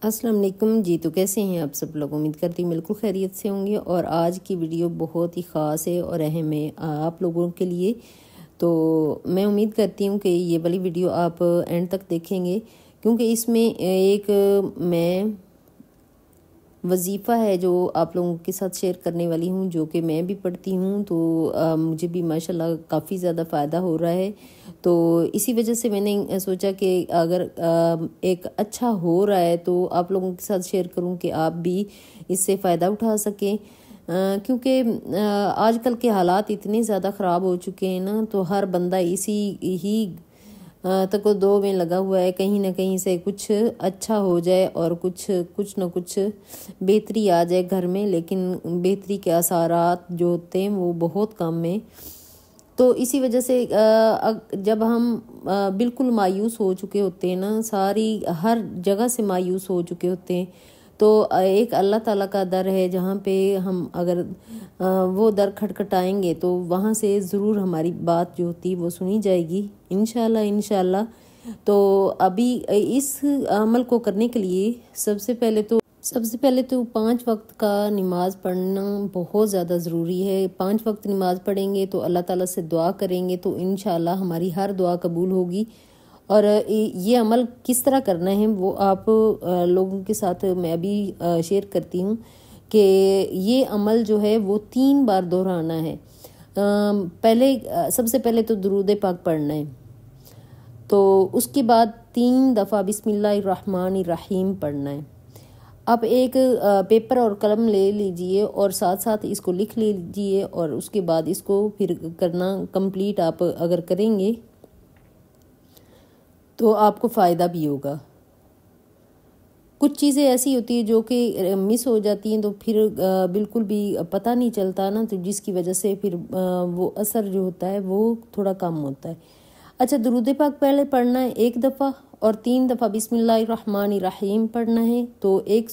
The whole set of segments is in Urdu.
السلام علیکم جی، تو کیسے ہیں آپ سب لوگ؟ امید کرتی ہوں بالکل خیریت سے ہوں گے۔ اور آج کی ویڈیو بہت ہی خاص ہے اور اہم ہے آپ لوگوں کے لیے، تو میں امید کرتی ہوں کہ یہ والی ویڈیو آپ اینڈ تک دیکھیں گے، کیونکہ اس میں ایک میں وظیفہ ہے جو آپ لوگوں کے ساتھ شیئر کرنے والی ہوں، جو کہ میں بھی پڑھتی ہوں، تو مجھے بھی ماشاءاللہ کافی زیادہ فائدہ ہو رہا ہے۔ تو اسی وجہ سے میں نے سوچا کہ اگر ایک اچھا ہو رہا ہے تو آپ لوگوں کے ساتھ شیئر کروں کہ آپ بھی اس سے فائدہ اٹھا سکیں، کیونکہ آج کل کے حالات اتنے زیادہ خراب ہو چکے ہیں نا، تو ہر بندہ اسی ہی تک دو میں لگا ہوا ہے، کہیں نہ کہیں سے کچھ اچھا ہو جائے اور کچھ نہ کچھ بہتری آ جائے گھر میں، لیکن بہتری کے اثرات جو ہوتے ہیں وہ بہت کم ہیں۔ تو اسی وجہ سے جب ہم بالکل مایوس ہو چکے ہوتے ہیں نا، ساری ہر جگہ سے مایوس ہو چکے ہوتے ہیں، تو ایک اللہ تعالیٰ کا در ہے جہاں پہ ہم اگر وہ در کھٹکھٹائیں گے تو وہاں سے ضرور ہماری بات جو ہوتی وہ سنی جائے گی انشاءاللہ۔ تو ابھی اس عمل کو کرنے کے لیے سب سے پہلے تو 5 وقت کا نماز پڑھنا بہت زیادہ ضروری ہے۔ 5 وقت نماز پڑھیں گے تو اللہ تعالیٰ سے دعا کریں گے تو انشاءاللہ ہماری ہر دعا قبول ہوگی۔ اور یہ عمل کس طرح کرنا ہے وہ آپ لوگوں کے ساتھ میں ابھی شیئر کرتی ہوں کہ یہ عمل جو ہے وہ 3 بار دہرانا ہے۔ سب سے پہلے تو درود پاک پڑھنا ہے، تو اس کے بعد 3 دفعہ بسم اللہ الرحمن الرحیم پڑھنا ہے۔ آپ ایک پیپر اور قلم لے لیجئے اور ساتھ ساتھ اس کو لکھ لیجئے، اور اس کے بعد اس کو پھر کرنا کمپلیٹ آپ اگر کریں گے تو آپ کو فائدہ بھی ہوگا۔ کچھ چیزیں ایسی ہوتی ہیں جو کہ مس ہو جاتی ہیں تو پھر بالکل بھی پتہ نہیں چلتا نا، تو جس کی وجہ سے پھر وہ اثر جو ہوتا ہے وہ تھوڑا کم ہوتا ہے۔ اچھا، درود پاک پہلے پڑھنا ہے 1 دفعہ اور 3 دفعہ بسم اللہ الرحمن الرحیم پڑھنا ہے، تو ایک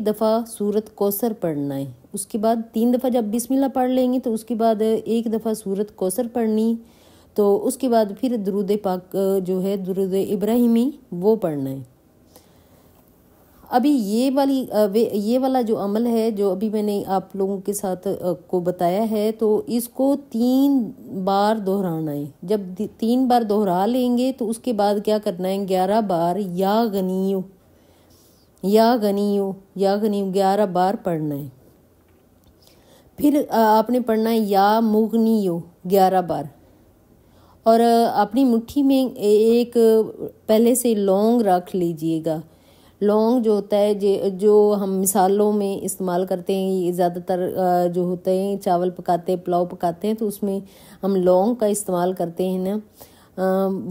دفعہ سورت کوثر پڑھنا ہے۔ اس کے بعد 3 دفعہ جب بسم اللہ پڑھ لیں گے تو اس کے بعد 1 دفعہ سورت کوثر پڑھنی، تو اس کے بعد پھر درود پاک جو ہے درود ابراہیمی وہ پڑھنا ہے۔ ابھی یہ والا جو عمل ہے جو ابھی میں نے آپ لوگوں کے ساتھ کو بتایا ہے، تو اس کو 3 بار دہرانا ہے۔ جب 3 بار دہرا لیں گے تو اس کے بعد کیا کرنا ہے، 11 بار یا غنیو 11 بار پڑھنا ہے۔ پھر آپ نے پڑھنا ہے یا مغنیو 11 بار، اور اپنی مٹھی میں ایک پہلے سے لونگ رکھ لیجئے گا۔ لونگ جو ہوتا ہے جو ہم مثالوں میں استعمال کرتے ہیں، یہ زیادہ تر جو ہوتے ہیں چاول پکاتے ہیں، پلاؤ پکاتے ہیں، تو اس میں ہم لونگ کا استعمال کرتے ہیں نا،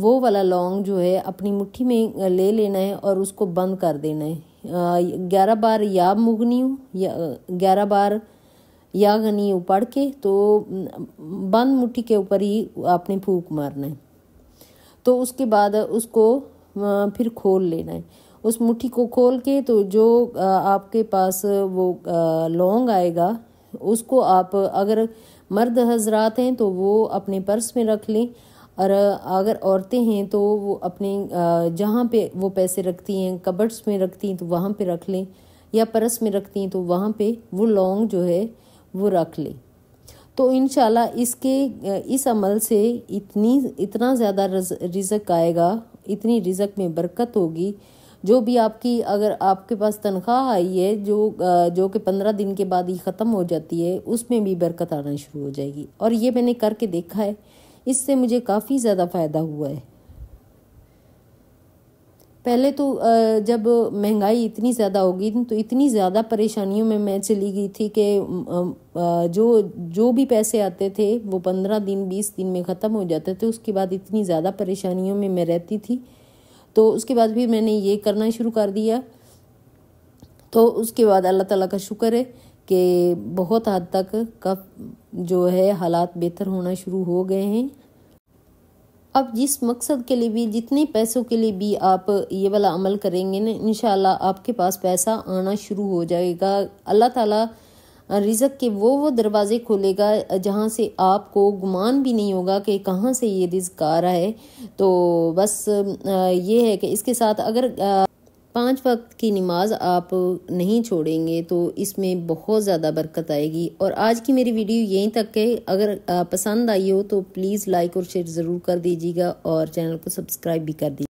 وہ والا لونگ جو ہے اپنی مٹھی میں لے لینا ہے اور اس کو بند کر دینا ہے۔ 11 بار یا مغنیو 11 بار یا غنیو پڑھ کے تو بند مٹھی کے اوپر ہی آپ نے پھونک مارنا ہے، تو اس کے بعد اس کو پھر کھول لینا ہے۔ اس مٹھی کو کھول کے تو جو آپ کے پاس وہ لونگ آئے گا اس کو آپ اگر مرد حضرات ہیں تو وہ اپنے پرس میں رکھ لیں، اور اگر عورتیں ہیں تو وہ اپنے جہاں پہ وہ پیسے رکھتی ہیں، کبرٹس میں رکھتی ہیں تو وہاں پہ رکھ لیں، یا پرس میں رکھتی ہیں تو وہاں پہ وہ لونگ جو ہے وہ رکھ لیں۔ تو انشاءاللہ اس عمل سے اتنا زیادہ رزق آئے گا، اتنی رزق میں برکت ہوگی، جو بھی اگر آپ کے پاس تنخواہ آئی ہے جو کہ 15 دن کے بعد ہی ختم ہو جاتی ہے، اس میں بھی برکت آنا شروع ہو جائے گی۔ اور یہ میں نے کر کے دیکھا ہے، اس سے مجھے کافی زیادہ فائدہ ہوا ہے۔ پہلے تو جب مہنگائی اتنی زیادہ ہوگی تو اتنی زیادہ پریشانیوں میں چلی گئی تھی کہ جو بھی پیسے آتے تھے وہ 15 دن 20 دن میں ختم ہو جاتے تھے۔ اس کے بعد اتنی زیادہ پریشانیوں میں رہتی تھی، تو اس کے بعد بھی میں نے یہ کرنا شروع کر دیا، تو اس کے بعد اللہ تعالیٰ کا شکر ہے کہ بہت حد تک جو ہے حالات بہتر ہونا شروع ہو گئے ہیں۔ اب جس مقصد کے لیے بھی، جتنے پیسوں کے لیے بھی آپ یہ والا عمل کریں گے نا، انشاءاللہ آپ کے پاس پیسہ آنا شروع ہو جائے گا۔ اللہ تعالیٰ رزق کے وہ دروازے کھولے گا جہاں سے آپ کو گمان بھی نہیں ہوگا کہ کہاں سے یہ رزق آ رہا ہے۔ تو بس یہ ہے کہ اس کے ساتھ اگر 5 وقت کی نماز آپ نہیں چھوڑیں گے تو اس میں بہت زیادہ برکت آئے گی۔ اور آج کی میری ویڈیو یہیں تک ہے۔ اگر پسند آئی ہو تو پلیز لائک اور شیئر ضرور کر دیجیے گا اور چینل کو سبسکرائب بھی کر دیجیے گا۔